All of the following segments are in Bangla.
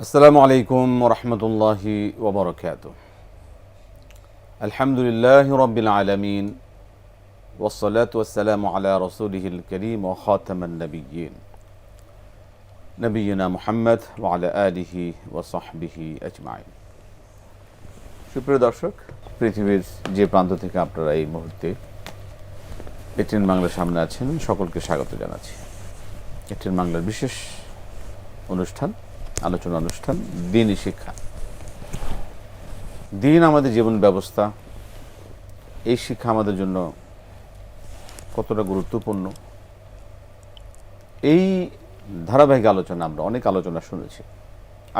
আসসালামু আলাইকুম ওরহমতুল্লাহি ওবরাকাতুহ। আলহামদুলিল্লাহি রাব্বিল আলামিন ওয়াসসালাতু ওয়াসসালামু আলা রাসূলিহিল কারীম ওয়া খাতামান নাবিয়্যিন নবিয়িনা মুহাম্মদ ওয়া আলা আলিহি ওয়া সাহবিহি আজমাইন। সুপ্রিয় দর্শক, পৃথিবীর যে প্রান্ত থেকে আপনারা এই মুহূর্তে এটিএন বাংলার সামনে আছেন, সকলকে স্বাগত জানাচ্ছি। এটিএন বাংলার বিশেষ অনুষ্ঠান, আলোচনা অনুষ্ঠান দ্বীনি শিক্ষা। দ্বীন আমাদের জীবন ব্যবস্থা, এই শিক্ষা আমাদের জন্য কতটা গুরুত্বপূর্ণ, এই ধারাবাহিক আলোচনা আমরা অনেক আলোচনা শুনেছি।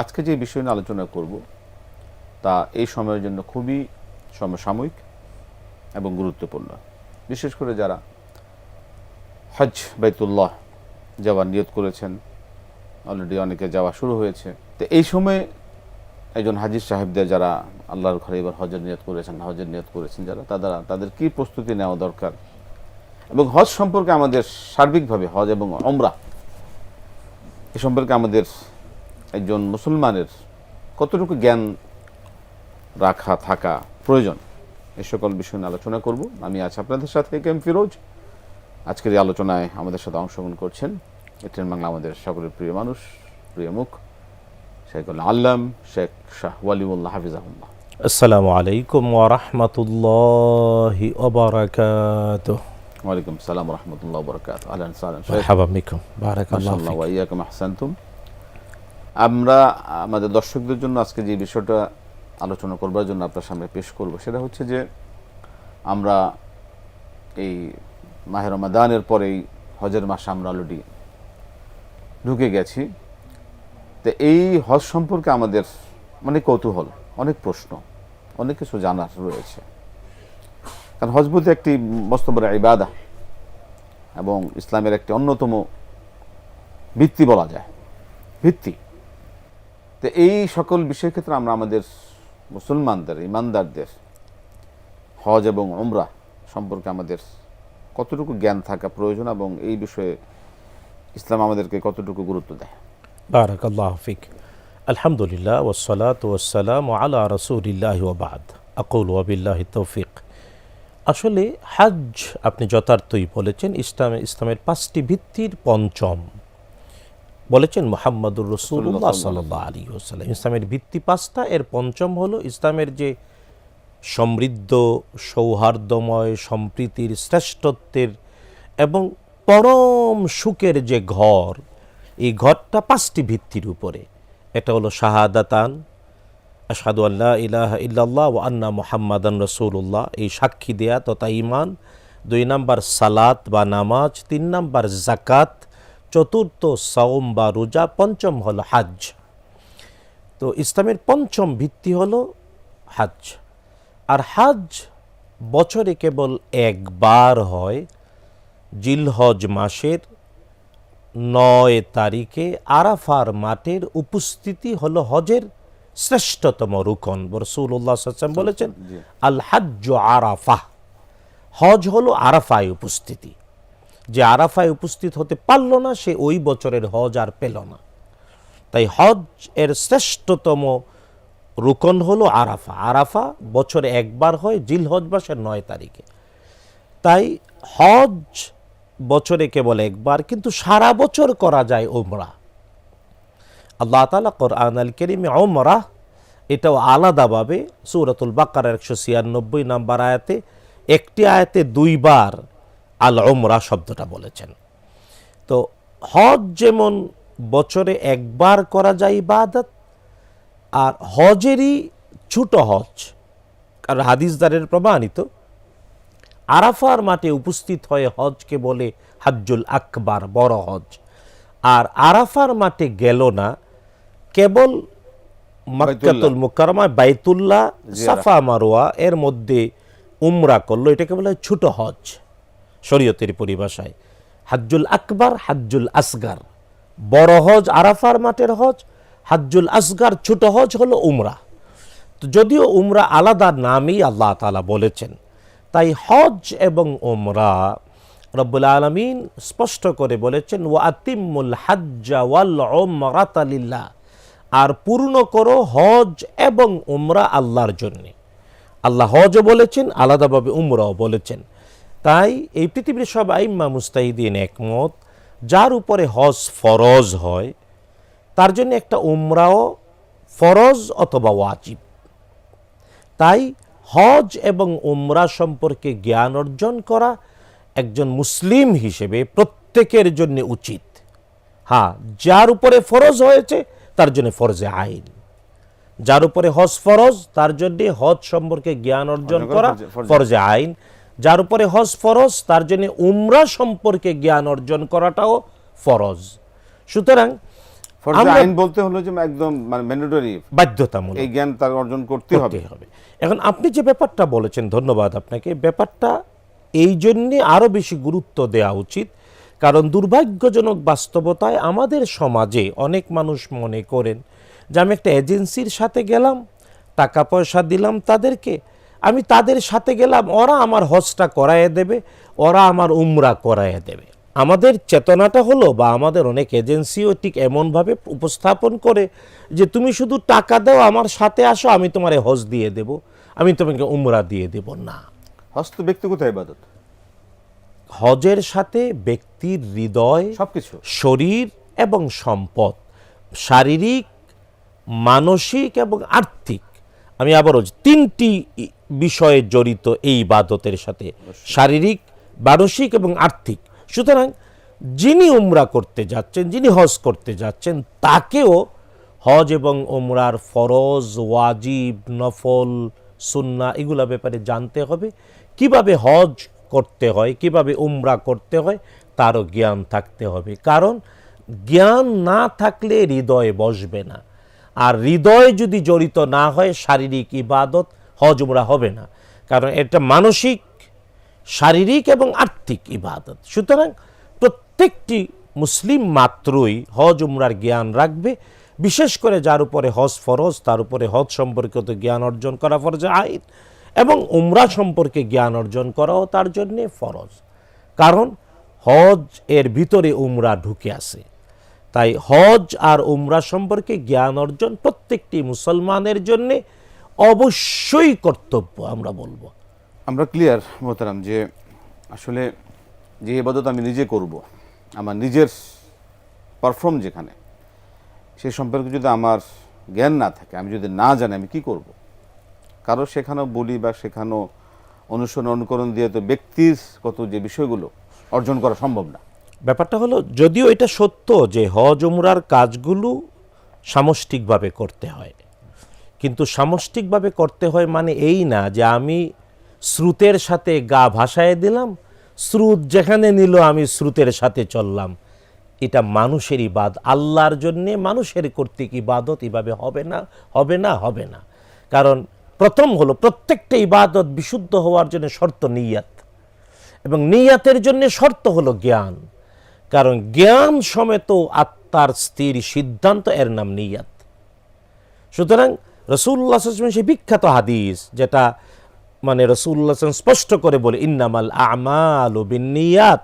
আজকে যে বিষয় নিয়ে আলোচনা করব তা এই সময়ের জন্য খুবই সমসাময়িক এবং গুরুত্বপূর্ণ। বিশেষ করে যারা হজ বাইতুল্লাহ যাওয়ার নিয়ত করেছেন, অলরেডি অনেকে যাওয়া শুরু হয়েছে। তো এই সময় একজন হাজির সাহেবদের যারা আল্লাহর ঘরে এবার হজের নিয়ত করেছেন যারা তাদের কি প্রস্তুতি নেওয়া দরকার, এবং হজ সম্পর্কে আমাদের সার্বিকভাবে হজ এবং উমরা এ সম্পর্কে আমাদের একজন মুসলমানের কতটুকু জ্ঞান থাকা প্রয়োজন, এ সকল বিষয় নিয়ে আলোচনা করব। আমি আছি আপনাদের সাথে কেম ফিরোজ। আজকের এই আলোচনায় আমাদের সাথে অংশগ্রহণ করছেন এটিএন বাংলা আমাদের সকলের প্রিয় মানুষ, প্রিয় মুখ, শেখুল আল্লাম শেখ শাহ ওয়ালিউল্লাহ হাফিজাহুল্লাহ। আসসালামু আলাইকুম ওয়া রাহমাতুল্লাহি ওয়া বারাকাতুহু। ওয়া আলাইকুম আসসালাম ওয়া রাহমাতুল্লাহি ওয়া বারাকাতুহু। আহলান সাহলান শেখ, মারহাবা বিকুম, বারাকাল্লাহু মাশাআল্লাহ ফিক। ওয়া ইয়াকুম আহসানতুম। আমরা আমাদের দর্শকদের জন্য আজকে যে বিষয়টা আলোচনা করবার জন্য আপনার সামনে পেশ করব সেটা হচ্ছে যে আমরা এই মাহে রমাদানের পরেই হজের মাসে আমরা অলরেডি ঢুকে গেছি। তো এই হজ সম্পর্কে আমাদের অনেক কৌতূহল, অনেক প্রশ্ন, অনেক কিছু জানার রয়েছে। কারণ হজ বলতে একটি মস্ত বড় ইবাদা এবং ইসলামের একটি অন্যতম ভিত্তি বলা যায়, ভিত্তি। তো এই সকল বিষয়ের ক্ষেত্রে আমরা আমাদের মুসলমানদের, ইমানদারদের হজ এবং উমরা সম্পর্কে আমাদের কতটুকু জ্ঞান থাকা প্রয়োজন এবং এই বিষয়ে ইসলাম আমাদেরকে কতটুকু গুরুত্ব দেয়। বারাকাল্লাহু ফিক। আলহামদুলিল্লাহ ওয়াসসালাতু ওয়াসসালামু আলা রাসূলিল্লাহি ওয়া বা'দ। আকুলু ওয়া বিল্লাহি তৌফিক। আসলে হজ আপনি যথার্থই বলেছেন, ইসলামের পাঁচটি ভিত্তির পঞ্চম বলেছেন মুহাম্মদুর রাসূলুল্লাহ সাল্লাল্লাহু আলাইহি ওয়াসাল্লাম। ইসলামের ভিত্তি পাঁচটা, এর পঞ্চম হলো ইসলামের যে সমৃদ্ধ, সৌহার্দ্যময়, সম্প্রীতির, শ্রেষ্ঠত্বের এবং পরম সুখের যে ঘর, এই ঘরটা পাঁচটি ভিত্তির উপরে। এটা হলো শাহাদাতান, আশহাদু আল্লা ইলাহা ইল্লাল্লাহ ওয়া আন্না মুহাম্মাদান রাসূলুল্লাহ, এই সাক্ষী দেয়া তথা ঈমান। 2 নাম্বার সালাত বা নামাজ, 3 নাম্বার যাকাত, চতুর্থ সাওম বা রোজা, পঞ্চম হলো হজ। তো ইসলামের পঞ্চম ভিত্তি হলো হজ। আর হজ বছরে কেবল একবার হয়, জিলহজ মাসের 9 তারিখে আরাফার মাঠের উপস্থিতি হলো হজের শ্রেষ্ঠতম রুকন। রাসূলুল্লাহ সাল্লাল্লাহু আলাইহি ওয়াসাল্লাম বলেছেন, আল হাজ্জু আরাফা, হজ হলো আরাফায় উপস্থিতি। যে আরাফায় উপস্থিত হতে পারল না, সে ওই বছরের হজ আর পেল না। তাই হজ এর শ্রেষ্ঠতম রুকন হলো আরাফা। আরাফা বছরে একবার হয়, জিলহজ মাসের 9 তারিখে। তাই হজ বছরে কেবল একবার, কিন্তু সারা বছর করা যায় উমরা। আল্লাহ তাআলা কোরআন আল কারীমে উমরা এটাও আলাদাভাবে সূরাতুল বাকারার 196 নম্বর আয়াতে, একটি আয়াতে 2 বার আল উমরা শব্দটা বলেছেন। তো হজ যেমন বছরে একবার করা যায় ইবাদত, আর হজেরই ছোট হজ, কারণ হাদিস দ্বারা প্রমাণিত, আরাফার মাঠে উপস্থিত হয়ে হজকে বলে হজ্জুল আকবার, বড় হজ। আর আরাফার মাঠে গেল না, কেবল মক্কাতুল মুকাররমা, বাইতুল্লাহ, সাফা মারওয়া এর মধ্যে উমরা করলো, এটাকে বলে ছোট হজ শরীয়তের পরিভাষায়। হজ্জুল আকবার, হজ্জুল আসগার, বড় হজ আরাফার মাঠের হজ, হজ্জুল আসগার ছোট হজ হলো উমরা। তো যদিও উমরা আলাদা নামই আল্লাহ তাআলা বলেছেন, তাই হজ এবং উমরা রব্বুল আলামিন স্পষ্ট করে বলেছেন, ওয়া আতিম্মুল হাজ্জা ওয়াল উমরাতা লিল্লাহ, আর পূর্ণ করো হজ এবং উমরা আল্লাহর জন্যে। আল্লাহ হজও বলেছেন, আলাদাভাবে উমরাও বলেছেন। তাই এই পৃথিবীর সব আইম্মা মুস্তাহিদিন একমত, যার উপরে হজ ফরজ হয় তার জন্য একটা উমরাও ফরজ অথবা ওয়াজিব। তাই হজ এবং উমরা সম্পর্কে জ্ঞান অর্জন করা একজন মুসলিম হিসেবে প্রত্যেকের জন্য উচিত। হ্যাঁ, যার উপরে ফরজ হয়েছে তার জন্য ফরজে আইন, যার উপরে হজ ফরজ তার জন্য হজ সম্পর্কে জ্ঞান অর্জন করা ফরজে আইন, যার উপরে হজ ফরজ তার জন্য উমরা সম্পর্কে জ্ঞান অর্জন করাটাও ফরজ। সুতরাং ফরজে আইন বলতে হলো যে একদম মানে ম্যান্ডেটরি, বাধ্যতামূলক, এই জ্ঞান তার অর্জন করতে হবে। এখন আপনি যে ব্যাপারটা বলেছেন, ধন্যবাদ আপনাকে, ব্যাপারটা এই জন্যে আরও বেশি গুরুত্ব দেওয়া উচিত, কারণ দুর্ভাগ্যজনক বাস্তবতায় আমাদের সমাজে অনেক মানুষ মনে করেন যে আমি একটা এজেন্সির সাথে গেলাম, টাকা পয়সা দিলাম তাদেরকে, আমি তাদের সাথে গেলাম, ওরা আমার হজটা করাইয়ে দেবে, ওরা আমার উমরা করাইয়ে দেবে। আমাদের চেতনাটা হলো, বা আমাদের অনেক এজেন্সিও ঠিক এমনভাবে উপস্থাপন করে যে তুমি শুধু টাকা দাও, আমার সাথে আসো, আমি তোমার হজ দিয়ে দেব, আমি তোমাকে উমরা দিয়ে দেব। না, হজ তো ব্যক্তিগত ইবাদত। হজের সাথে ব্যক্তির হৃদয়, সবকিছু, শরীর এবং সম্পদ, শারীরিক, মানসিক এবং আর্থিক, আমি আবারও তিনটি বিষয়ে জড়িত এই ইবাদতের সাথে, শারীরিক, মানসিক এবং আর্থিক। সুতরাং যিনি উমরা করতে যাচ্ছেন, যিনি হজ করতে যাচ্ছেন, তাকেও হজ এবং উমরার ফরজ, ওয়াজিব, নফল, সুন্নাহ এগুলা ব্যাপারে জানতে হবে। কিভাবে হজ করতে হয়, কিভাবে উমরা করতে হয় তারও জ্ঞান থাকতে হবে। কারণ জ্ঞান না থাকলে হৃদয়ে বসবে না, আর হৃদয় যদি জড়িত না হয় শারীরিক ইবাদত হজ উমরা হবে না, কারণ এটা মানসিক, শারীরিক এবং আর্থিক ইবাদত। সুতরাং প্রত্যেকটি মুসলিম মাত্রই হজ উমরার জ্ঞান রাখবে, বিশেষ করে যার উপরে হজ ফরজ তার উপরে হজ সম্পর্কিত জ্ঞান অর্জন করা ফরজে আইন, এবং উমরা সম্পর্কে জ্ঞান অর্জন করাও তার জন্যে ফরজ, কারণ হজ এর ভিতরে উমরা ঢুকে আছে। তাই হজ আর উমরা সম্পর্কে জ্ঞান অর্জন প্রত্যেকটি মুসলমানের জন্য অবশ্যই কর্তব্য আমরা বলবো। আমরা ক্লিয়ার মোহতারাম যে আসলে যে ইবাদত আমি নিজে করব, আমার নিজের পারফর্ম যেখানে, সে সম্পর্কে যদি আমার জ্ঞান না থাকে, আমি যদি না জানি আমি কি করব, কারো শেখানো বলি বা শেখানো অনুসরণ অনুকরণ দিয়ে তো ব্যক্তিগত যে বিষয়গুলো অর্জন করা সম্ভব না। ব্যাপারটা হলো, যদিও এটা সত্য যে হজ উমরার কাজগুলো সামষ্টিকভাবে করতে হয়, কিন্তু সামষ্টিকভাবে করতে হয় মানে এই না যে আমি স্রোতের সাথে গা ভাসায় দিলাম, স্রোত যেখানে নিল আমি স্রোতের সাথে চললাম। এটা মানুষের ইবাদত, আল্লাহর জন্যে মানুষের কর্তৃক ইবাদত এভাবে হবে না, হবে না, হবে না। কারণ প্রথম হলো, প্রত্যেকটা ইবাদত বিশুদ্ধ হওয়ার জন্য শর্ত নিয়াত, এবং নিয়াতের জন্য শর্ত হলো জ্ঞান, কারণ জ্ঞান সমেত আত্মার স্থির সিদ্ধান্ত, এর নাম নিয়াত। সুতরাং রাসূলুল্লাহ সাল্লাল্লাহু আলাইহি ওয়াসাল্লাম সেই বিখ্যাত হাদিস, যেটা মানে রাসূলুল্লাহ সাল্লাল্লাহু আলাইহি ওয়াসাল্লাম স্পষ্ট করে বলে, ইন্নামাল আমালু বিন্নিয়াত,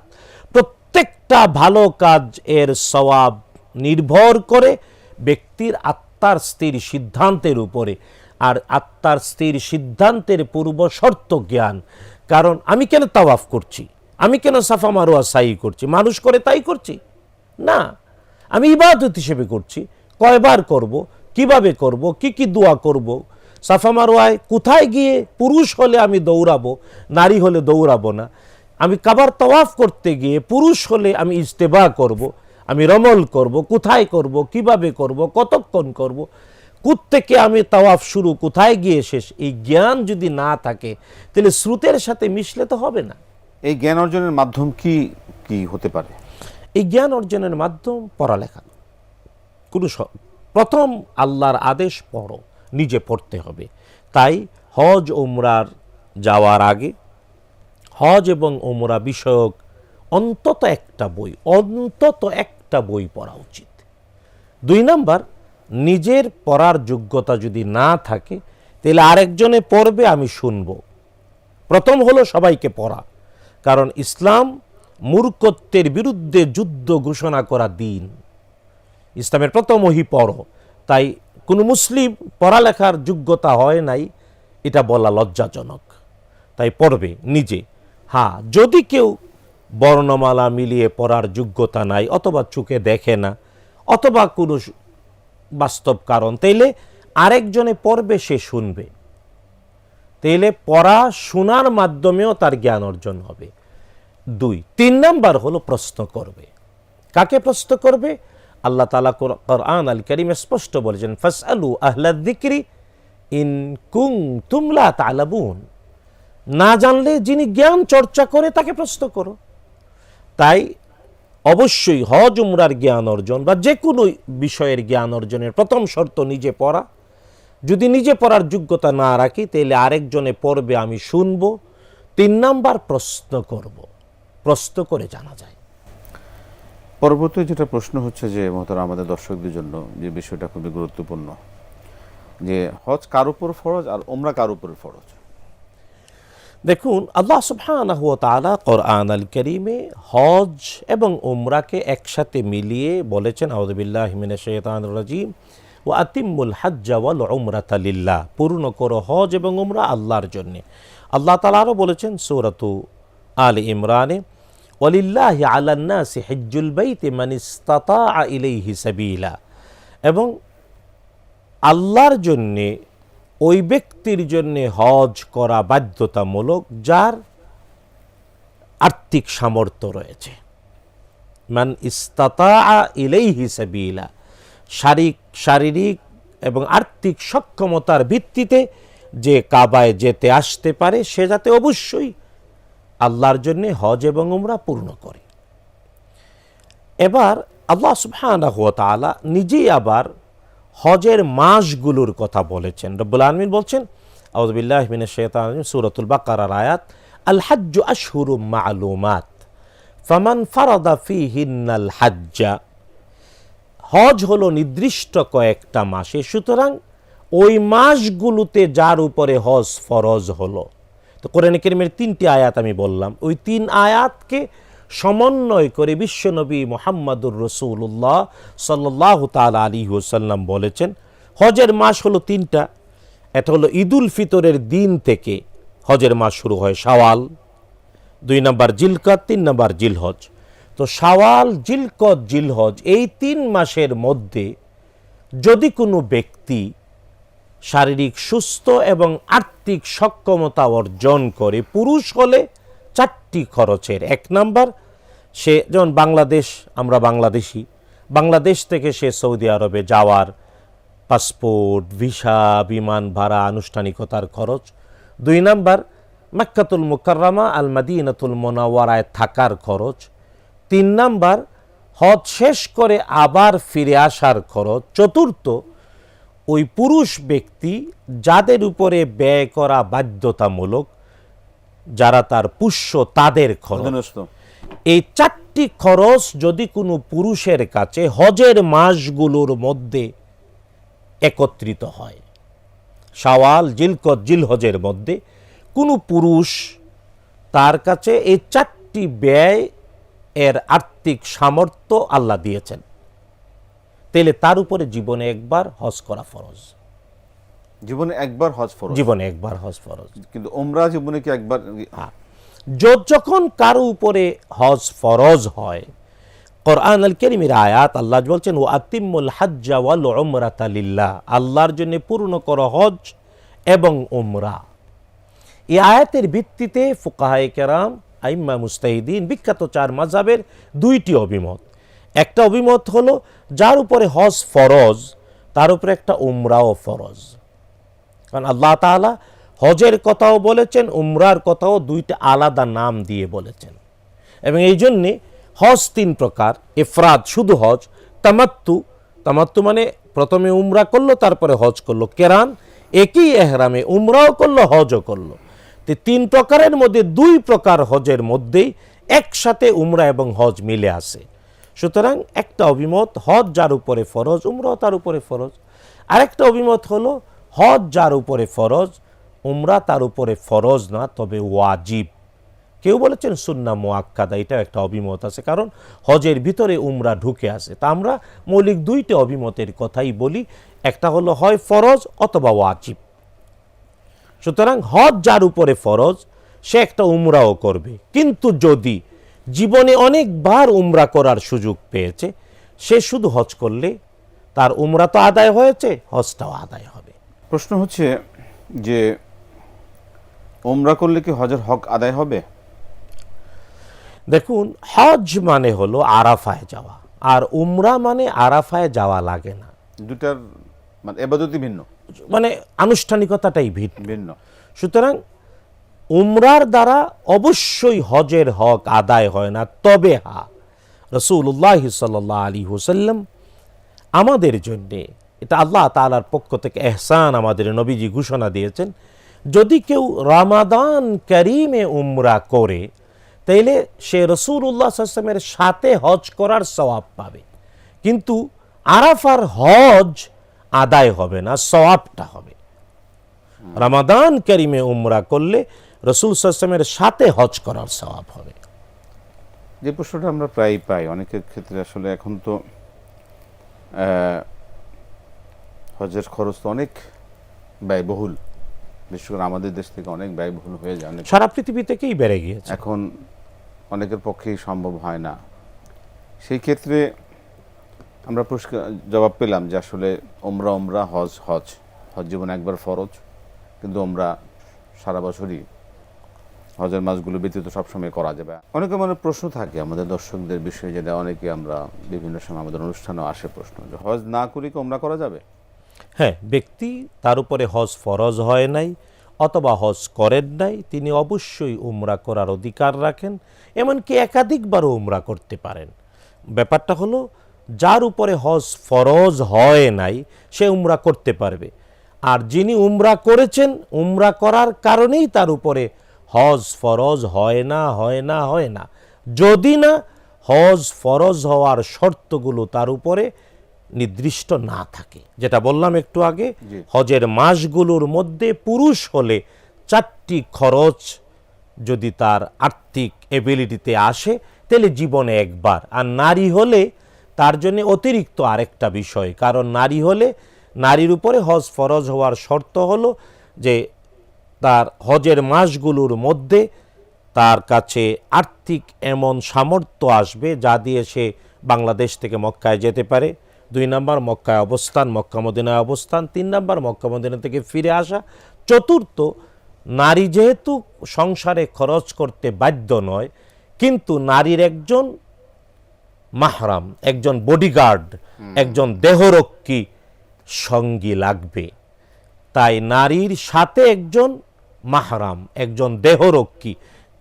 প্রত্যেকটা ভালো কাজ এর সওয়াব নির্ভর করে ব্যক্তির আত্মার স্থির সিদ্ধান্তের উপরে, আর আত্মার স্থির সিদ্ধান্তের পূর্ব শর্ত জ্ঞান। কারণ আমি কেন তাওয়াফ করছি, আমি কেন সাফা মারওয়া সাই করছি, মানুষ করে তাই করছি না, আমি ইবাদত হিসেবে করছি। কয়বার করব, কিভাবে করব, কি কি দোয়া করব, সাফা মারওয়ায় কোথায় গিয়ে, পুরুষ হলে আমি দৌড়াবো, নারী হলে দৌড়াবো না। আমি কাবার তাওয়াফ করতে গিয়ে পুরুষ হলে আমি ইজতেবা করব, আমি রমল করব, কোথায় করব, কিভাবে করব, কতক্ষণ করব, কোত্থেকে আমি তাওয়াফ শুরু, কোথায় গিয়ে শেষ, এই জ্ঞান যদি না থাকে তাহলে স্রোতের সাথে মিশলে তো হবে না। এই জ্ঞান অর্জনের মাধ্যম কি কি হতে পারে? এই জ্ঞান অর্জনের মাধ্যম পড়ালেখা। প্রথম আল্লাহর আদেশ পড়ো, নিজে পড়তে হবে। তাই হজ উমরার যাওয়ার আগে হজ এবং উমরা বিষয়ক অন্তত একটা বই পড়া উচিত। 2 নাম্বার, নিজের পড়ার যোগ্যতা যদি না থাকে তাহলে আরেকজনে পড়বে, আমি শুনব। প্রথম হলো সবাইকে পড়া, কারণ ইসলাম মূর্খত্বের বিরুদ্ধে যুদ্ধ ঘোষণা করা দিন। ইসলামের প্রথম ওহী পড়ো, তাই কোনো মুসলিম পড়ালেখার যোগ্যতা হয় নাই এটা বলা লজ্জাজনক, তাই পড়বে নিজে। হ্যাঁ, যদি কেউ বর্ণমালা মিলিয়ে পড়ার যোগ্যতা নাই, অথবা চোখে দেখে না, অথবা কোনো বাস্তব কারণ, তাইলে আরেকজনে পড়বে, সে শুনবে, তাইলে পড়া শোনার মাধ্যমেও তার জ্ঞান অর্জন হবে। 2, 3 নাম্বার হলো প্রশ্ন করবে। কাকে প্রশ্ন করবে? আল্লাহ তাআলা কোরআন আল কারীমে স্পষ্ট বলেছেন, ফাসআলু আহলা যিকরি ইন কুনতুম লা তা'লামুন। না জানলে যিনি জ্ঞান চর্চা করে তাকে প্রশ্ন করো। তাই অবশ্যই হজ উমরার জ্ঞান অর্জন বা যে কোনো বিষয়ের জ্ঞান অর্জনের প্রথম শর্ত নিজে পড়া। যদি নিজে পড়ার যোগ্যতা না রাখি, তাহলে আরেকজনে পড়বে, আমি শুনবো। 3 নাম্বার প্রশ্ন করব, প্রশ্ন করে জানা যায়। পরবর্তী যেটা প্রশ্ন হচ্ছে যে মহতারাম আমাদের দর্শকদের জন্য যে বিষয়টা খুবই গুরুত্বপূর্ণ, যে হজ কার উপর ফরজ আর উমরা কার উপর ফরজ? দেখুন, আল্লাহ সুবহানাহু ওয়া তাআলা কোরআন আল কারীমে হজ এবং উমরাকে একসাথে মিলিয়ে বলেছেন, আউযু বিল্লাহি মিনাশ শাইতানির রাজীম, ওয়া আতিম্মুল হাজ্জা ওয়াল উমরাতা লিল্লাহ। পূর্ণ করো হজ এবং উমরা আল্লাহর জন্য। আল্লাহ তাআলা আরও বলেছেন সূরাতু আলে ইমরানে, ওয়ালিল্লাহি আলান নাসি হিজ্জুল বাইতি মান ইসতাতাআ ইলাইহি সাবিলা। এবং আল্লাহর জন্যে, ওই ব্যক্তির জন্য হজ করা বাধ্যতামূলক যার আর্থিক সামর্থ্য রয়েছে। মান ইসতাতাআ ইলাইহি সাবিলা, শারীরিক এবং আর্থিক সক্ষমতার ভিত্তিতে যে কাবায় যেতে আসতে পারে, সে যাতে অবশ্যই আল্লাহর জন্য হজ এবং উমরা পূর্ণ করে। এবার আল্লাহ সুবহানাহু ওয়া তাআলা নিজেই আবার হজের মাসগুলোর কথা বলেছেন। রব্বুল আলামিন বলছেন, আউযু বিল্লাহি মিনাশ শাইতানির রাজীম, সূরাতুল বাকারার আয়াত, আল হাজ্জু আশহুরুম মা'লুমাত ফামান ফারাদা ফীহিন্নাল হাজ্জা। হজ হলো নির্দিষ্ট কয়েকটা মাসে, সুতরাং ওই মাসগুলোতে যার উপরে হজ ফরজ হলো। তো কোরআনে কারীমের 3টি আয়াত আমি বললাম, ওই 3 আয়াতকে সমন্বয় করে বিশ্বনবী মুহাম্মদুর রাসূলুল্লাহ সাল্লাল্লাহু তাআলা আলাইহি ওয়াসাল্লাম বলেছেন, হজের মাস হলো 3টা। এটা হলো ঈদুল ফিতরের দিন থেকে হজের মাস শুরু হয়, শাওয়াল, 2 নাম্বার জিলকদ, 3 নাম্বার জিলহজ। তো শাওয়াল, জিলকদ, জিলহজ এই 3 মাসের মধ্যে যদি কোনো ব্যক্তি শারীরিক সুস্থ এবং আর্থিক সক্ষমতা অর্জন করে, পুরুষ হলে 4টি খরচের। 1 নাম্বার, সে যেমন বাংলাদেশ, আমরা বাংলাদেশি, বাংলাদেশ থেকে সে সৌদি আরবে যাওয়ার পাসপোর্ট, ভিসা, বিমান ভাড়া, আনুষ্ঠানিকতার খরচ। 2 নাম্বার, মক্কাতুল মুকাররমা আল মদিনাতুল মুনাওয়ারায় থাকার খরচ। 3 নাম্বার, হজ শেষ করে আবার ফিরে আসার খরচ। 4র্থ, ওই পুরুষ ব্যক্তি যাদের উপরে ব্যয় করা বাধ্যতামূলক, যারা তার পুষ্য, তাদের খরচ। এই 4টি খরচ যদি কোনো পুরুষের কাছে হজের মাসগুলোর মধ্যে একত্রিত হয়, শাওয়াল, জিলকদ, জিলহজের মধ্যে কোনো পুরুষ, তার কাছে এই 4টি ব্যয় এর আর্থিক সামর্থ্য আল্লাহ দিয়েছেন, তাহলে তার উপরে জীবনে একবার হজ করা ফরজ। জীবনে একবার হজ ফরজ? জীবনে একবার হজ ফরজ। কিন্তু উমরা জীবনে কি একবার? যখন কারো উপরে হজ ফরজ হয়, কোরআন আল কারীমের আয়াত আল্লাহ বলছেন, ওয়া আতিম্মুল হাজ্জা ওয়াল উমরাতা লিল্লাহ, আল্লাহর জন্য পূর্ণ করো হজ এবং উমরা। এই আয়াতের ভিত্তিতে ফুকাহায়ে কেরাম, আইম্মা মুজতাহিদিন, বিখ্যাত 4 মাযহাবের 2টি অভিমত। একটা অভিমত হলো, যার উপরে হজ ফরজ তার উপরে একটা উমরাও ফরজ। কারণ আল্লাহ তাআলা হজের কথাও বলেছেন, উমরার কথাও 2টা আলাদা নাম দিয়ে বলেছেন। এবং এই জন্যে হজ 3 প্রকার, ইফরাদ শুধু হজ, তামাত্তু মানে প্রথমে উমরা করলো তারপরে হজ করলো, কেরান একই এহরামে উমরাও করলো হজও করলো। তো 3 প্রকারের মধ্যে 2 প্রকার হজের মধ্যেই একসাথে উমরা এবং হজ মিলে আসে। সুতরাং একটা অভিমত, হজ যার উপরে ফরজ, উমরাও তার উপরে ফরজ। আরেকটা অভিমত হলো, হজ যার উপরে ফরজ, উমরা তার উপরে ফরজ না, তবে ওয়াজিব। কেউ বলেছেন সুন্নাহ মুআক্কাদা, এটাও একটা অভিমত আছে, কারণ হজের ভিতরে উমরা ঢুকে আছে। তা আমরা মৌলিক দুইটা অভিমতের কথাই বলি, একটা হলো হয় ফরজ অথবা ওয়াজিব। সুতরাং হজ যার উপরে ফরজ সে একটা উমরাও করবে, কিন্তু যদি জীবনে অনেকবার উমরা করার সুযোগ পেয়েছে, সে শুধু হজ করলে তার উমরা তো আদায় হয়েছে, হজটাও আদায় হবে। প্রশ্ন হচ্ছে যে উমরা করলে কি হজের হক আদায় হবে? দেখুন, হজ মানে হলো আরাফায় যাওয়া, আর উমরা মানে আরাফায় যাওয়া লাগে না, দুটার মানে ইবাদতই ভিন্ন, মানে আনুষ্ঠানিকতাটাই ভিন্ন। ভিন্ন। সুতরাং উমরার দ্বারা অবশ্যই হজের হক আদায় হয় না। তবে হ্যাঁ, রাসূলুল্লাহ সাল্লাল্লাহু আলাইহি ওয়াসাল্লাম আমাদের জন্যে, এটা আল্লাহ তাআলার পক্ষ থেকে এহসান, আমাদের নবীজি ঘোষণা দিয়েছেন, যদি কেউ রমাদান করিমে উমরা করে তাইলে সে রাসূলুল্লাহ সাল্লাল্লাহু আলাইহি ওয়াসাল্লামের সাথে হজ করার সওয়াব পাবে, কিন্তু আরাফার হজ আদায় হবে না, সওয়াবটা হবে। রমাদান করিমে উমরা করলে রাসূল সাল্লাল্লাহু আলাইহি ওয়াসাল্লামের সাথে হজ করার সওয়াব হবে। যে প্রশ্নটা আমরা প্রায় পাই অনেকের ক্ষেত্রে, আসলে এখন তো হজের খরচ তো অনেক ব্যয়বহুল, বিশেষ করে আমাদের দেশ থেকে অনেক ব্যয়বহুল হয়ে যায়, অনেক সারা পৃথিবী থেকেই বেড়ে গিয়েছে, এখন অনেকের পক্ষেই সম্ভব হয় না। সেই ক্ষেত্রে আমরা জবাব পেলাম যে আসলে ওমরা হজ হজ হজ জীবনে একবার ফরজ, কিন্তু ওমরা সারা বছরই হজের মাসগুলো ব্যতীত সবসময় করা যাবে। অনেকে মনে প্রশ্ন থাকে আমাদের দর্শকদের বিষয়ে, যেটা অনেকে আমরা বিভিন্ন সময় আমাদের অনুষ্ঠানেও আসে প্রশ্ন, যে হজ না করে কি ওমরা করা যাবে? হ্যাঁ, ব্যক্তি তার উপরে হজ ফরজ হয় নাই অথবা হজ করেন নাই, তিনি অবশ্যই উমরা করার অধিকার রাখেন, এমনকি একাধিকবারও উমরা করতে পারেন। ব্যাপারটা হলো, যার উপরে হজ ফরজ হয় নাই সে উমরা করতে পারবে, আর যিনি উমরা করেছেন উমরা করার কারণেই তার উপরে হজ ফরজ হয় না, হয় না, হয় না, যদি না হজ ফরজ হওয়ার শর্তগুলো তার উপরে নির্দিষ্ট না থাকে। যেটা বললাম একটু আগে, হজের মাসগুলোর মধ্যে পুরুষ হলে 4টি খরচ যদি তার আর্থিক এবিলিটিতে আসে তাহলে জীবনে একবার, আর নারী হলে তার জন্য অতিরিক্ত আরেকটা বিষয়, কারণ নারী হলে নারীর উপরে হজ ফরজ হওয়ার শর্ত হলো যে তার হজের মাসগুলোর মধ্যে তার কাছে আর্থিক এমন সামর্থ্য আসবে যা দিয়ে সে বাংলাদেশ থেকে মক্কায় যেতে পারে, 2 নম্বর মক্কায় অবস্থান, মক্কা মদিনায় অবস্থান, 3 নম্বর মক্কা মদিনা থেকে ফিরে আসা, চতুর্থ নারী যেহেতু সংসারে খরচ করতে বাধ্য নয়, কিন্তু নারীর একজন মাহরাম, একজন বডিগার্ড, একজন দেহরক্ষী সঙ্গী লাগবে। তাই নারীর সাথে একজন মাহরাম, একজন দেহরক্ষী,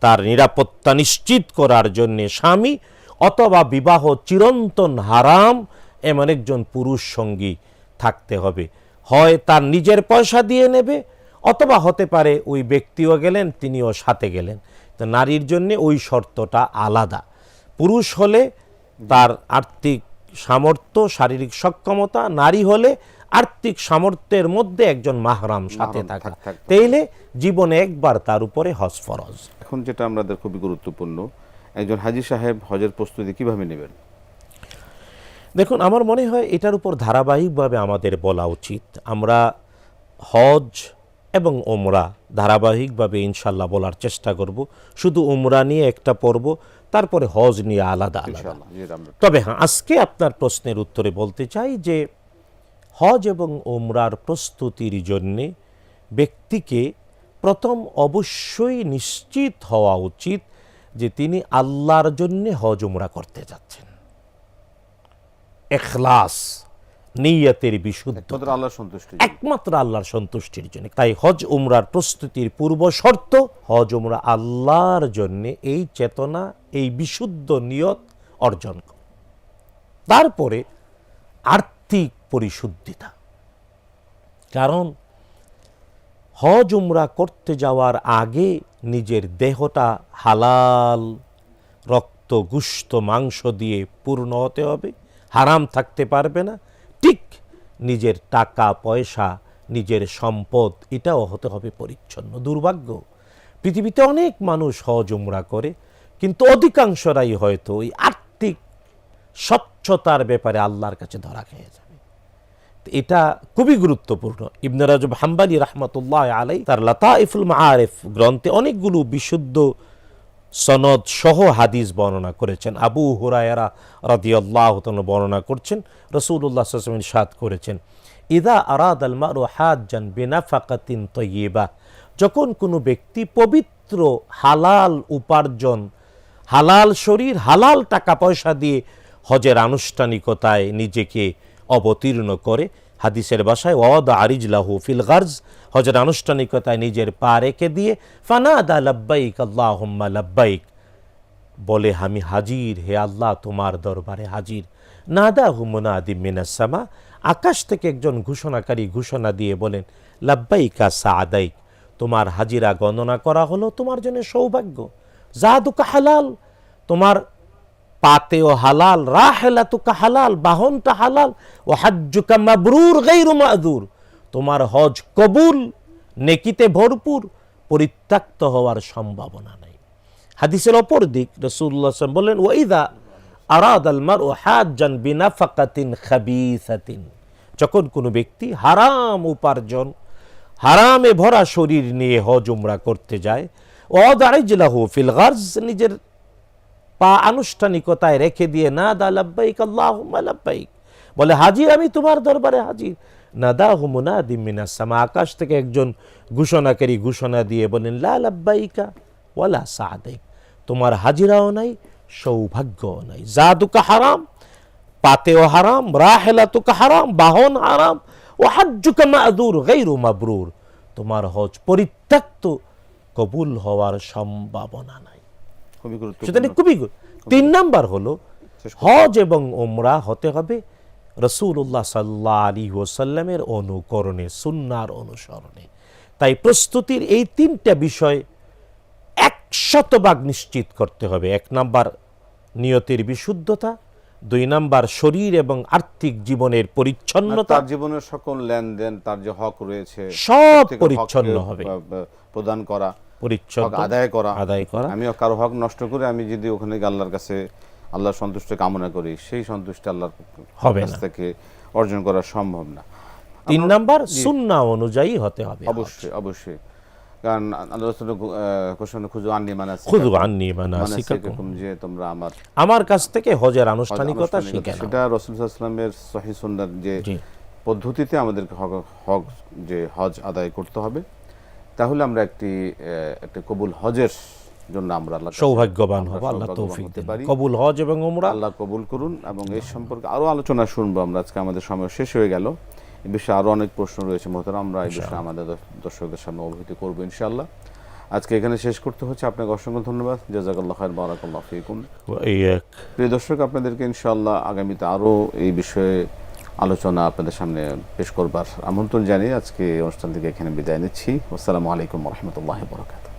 তার নিরাপত্তা নিশ্চিত করার জন্য স্বামী অথবা বিবাহ চিরন্তন হারাম এমন একজন পুরুষ সঙ্গী থাকতে হবে। হয় তার নিজের পয়সা দিয়ে নেবে, অথবা হতে পারে ওই ব্যক্তিও গেলেন, তিনিও সাথে গেলেন। তো নারীর জন্য ওই শর্তটা আলাদা। পুরুষ হলে তার আর্থিক সামর্থ্য, শারীরিক সক্ষমতা, নারী হলে আর্থিক সামর্থ্যের মধ্যে একজন মাহরাম সাথে থাকা, তাইলে জীবনে একবার তার উপরে হজ ফরজ। এখন যেটা আমাদের খুবই গুরুত্বপূর্ণ, একজন হাজী সাহেব হজের প্রস্তুতি কিভাবে নেবেন? দেখুন, আমার মনে হয় এটার উপর ধারাবাহিকভাবে আমাদের বলা উচিত। আমরা হজ এবং ওমরা ধারাবাহিকভাবে ইনশাল্লাহ বলার চেষ্টা করব। শুধু ওমরা নিয়ে একটা পর্ব, তারপরে হজ নিয়ে আলাদা আলাদা। তবে হ্যাঁ, আজকে আপনার প্রশ্নের উত্তরে বলতে চাই যে হজ এবং ওমরার প্রস্তুতির জন্যে ব্যক্তিকে প্রথম অবশ্যই নিশ্চিত হওয়া উচিত যে তিনি আল্লাহর জন্যে হজ ওমরা করতে যাচ্ছেন। ইখলাস, নিয়তের বিশুদ্ধতা, একমাত্র আল্লাহর সন্তুষ্টির জন্য। তাই হজ উমরার প্রস্তুতির পূর্ব শর্ত হজ উমরা আল্লাহর জন্য, এই চেতনা, এই বিশুদ্ধ নিয়ত অর্জন করা। তারপরে আর্থিক পরিশুদ্ধিতা, কারণ হজ উমরা করতে যাওয়ার আগে নিজের দেহটা হালাল রক্ত, গোশত, মাংস দিয়ে পূর্ণ হতে হবে, হারাম থাকতে পারবে না। ঠিক নিজের টাকা পয়সা, নিজের সম্পদ, এটাও হতে হবে পরিচ্ছন্ন। দুর্ভাগ্য, পৃথিবীতে অনেক মানুষ হজ উমরা করে, কিন্তু অধিকাংশরাই হয়তো ওই আর্থিক স্বচ্ছতার ব্যাপারে আল্লাহর কাছে ধরা খেয়ে যাবে। এটা খুবই গুরুত্বপূর্ণ। ইবনে রাজব হাম্বালি রাহমাতুল্লাহ আলাই তার লাতাইফুল মাআরিফ গ্রন্থে অনেকগুলো বিশুদ্ধ সনদ সহ হাদিস বর্ণনা করেছেন। আবু হুরায়রা রাদিয়াল্লাহু তাআলা বর্ণনা করছেন, রাসূলুল্লাহ সাল্লাল্লাহু আলাইহি ওয়াসাল্লাম ইরশাদ করেছেন, ইযা আরাদাল মারউ হাজ্জান বিনাফাকাতিন তাইয়্যিবা, যখন কোনো ব্যক্তি পবিত্র হালাল উপার্জন, হালাল শরীর, হালাল টাকা পয়সা দিয়ে হজের আনুষ্ঠানিকতায় নিজেকে অবতীর্ণ করে, হাদিসের ভাষায় ওয়াদা আরিজলাহু ফিল গারজ, হজের আনুষ্ঠানিকতায় নিজের পা রেখে দিয়ে ফানাদা লাব্বাইক আল্লাহুম্মা লাব্বাইক, বলে আমি হাজির, হে আল্লাহ তোমার দরবারে হাজির। নাদাহু মুনাদিম মিনাস সামা, আকাশ থেকে একজন ঘোষণাকারী ঘোষণা দিয়ে বলেন, লাব্বাইকা সাআদাইক, তোমার হাজিরা গণনা করা হলো তোমার জন্য সৌভাগ্য। জাদুকা হালাল, তোমার পাতেও হালাল, রাহেলাতুকা হালাল, বাহনটা হালাল, ও হাজ্জুকা মাবরুর গায়রু মাযুর, তোমার হজ কবুল, নেকিতে ভরপুর, পরিত্যক্ত হওয়ার সম্ভাবনা নাই। হাদিসের অপর দিক রাসূলুল্লাহ সাল্লাল্লাহু আলাইহি ওয়াসাল্লাম বলেন, ওয়াইদা আরাদাল মারউ হাজ্জান বিনাফাকাতিন খাবিসাতিন, যখন কোনো ব্যক্তি হারাম উপার্জন, হারামে ভরা শরীর নিয়ে হজ উমরা করতে যায়, ওয়াদা আরিজলাহু ফিল গারজ, নিজের পা আনুষ্ঠানিকতায় রেখে দিয়ে নাদা লাব্বাইক আল্লাহুম্মা লাব্বাইক, বলে হাজির, আমি তোমার দরবারে হাজির। নাদাহু মুনাদিম মিনাস সামা, আকাশ থেকে একজন ঘোষণাকারী ঘোষণা দিয়ে বলেন, লা লাব্বাইকা ওয়ালা সাআদাইক, তোমার হাজিরাও নাই, সৌভাগ্যও নাই। জাদুকা হারাম, পাতেও হারাম, রাহেলাতুকা হারাম, বাহন হারাম, ও হাজ্জুকা মাযুর গায়রু মাবরুর, তোমার হজ পরিত্যক্ত, কবুল হওয়ার সম্ভাবনা নাই। খুবই গুরুত্বপূর্ণ। সুতরাং খুবই 3 নাম্বার হলো হজ এবং উমরা হতে হবে রাসূলুল্লাহ সাল্লাল্লাহু আলাইহি ওয়াসাল্লামের অনুকরণে, সুন্নাহর অনুসরণে। তাই প্রস্তুতির এই 3টা বিষয় 100% নিশ্চিত করতে হবে। 1 নাম্বার নিয়তের বিশুদ্ধতা, 2 নাম্বার শরীর এবং আর্থিক জীবনের পরিচ্ছন্নতা, তার জীবনের সকল লেনদেন, তার যে হক রয়েছে সব প্রত্যেকের পরিচ্ছন্ন হককে হবে, প্রদান করা, পরিচ্ছন্ন হক আদায় করা। আমি কারো হক নষ্ট করে আমি যদি ওখানে গিয়ে আল্লাহর কাছে আল্লাহর সন্তুষ্টি কামনা করি, সেই সন্তুষ্টি আল্লাহর হবে কাছ না, থেকে অর্জন করা সম্ভব না। 3 নাম্বার সুন্নাহ অনুযায়ী হতে হবে। অবশ্যই অবশ্যই, কারণ আল্লাহ রাসূল ঘোষণা খুযু আন্নী মানাসিকাকুম, খুযু আন্নী মানাসিকাকুম, যে তোমরা আমার কাছ থেকে হজের আনুষ্ঠানিকতা শিখে নাও। সেটা রাসূল সাল্লাল্লাহু আলাইহি ওয়াসাল্লামের সহিহ সুন্নাত যে পদ্ধতিতে আমাদেরকে হক যে হজ আদায় করতে হবে, তাহলে আমরা একটি কবুল হজের জন্য আমরা সৌভাগ্যবান হব। আল্লাহ তৌফিক দিন। কবুল হজ এবং উমরা আল্লাহ কবুল করুন। এবং এই সম্পর্কে আরো আলোচনা শুনবো আমরা। আজকে আমাদের সময় শেষ হয়ে গেল। এই বিষয়ে আরো অনেক প্রশ্ন রয়েছে মোহতারাম, আমরা এই বিষয়ে আমাদের দর্শকদের সামনে অবহিত করব ইনশাআল্লাহ। আজকে এখানে শেষ করতে হচ্ছে। আপনাকে অসংখ্য ধন্যবাদ। জাযাকাল্লাহু খাইর, বারাকাল্লাহু ফিকুম। প্রিয় দর্শক, আপনাদেরকে ইনশাআল্লাহ আগামীতে আরো এই বিষয়ে আলোচনা আপনাদের সামনে পেশ করবার আমন্ত্রণ জানিয়ে আজকে অনুষ্ঠান থেকে এখানে বিদায় নিচ্ছি। আসসালামু আলাইকুম ওয়া রাহমাতুল্লাহি ওয়া বারাকাতুহু।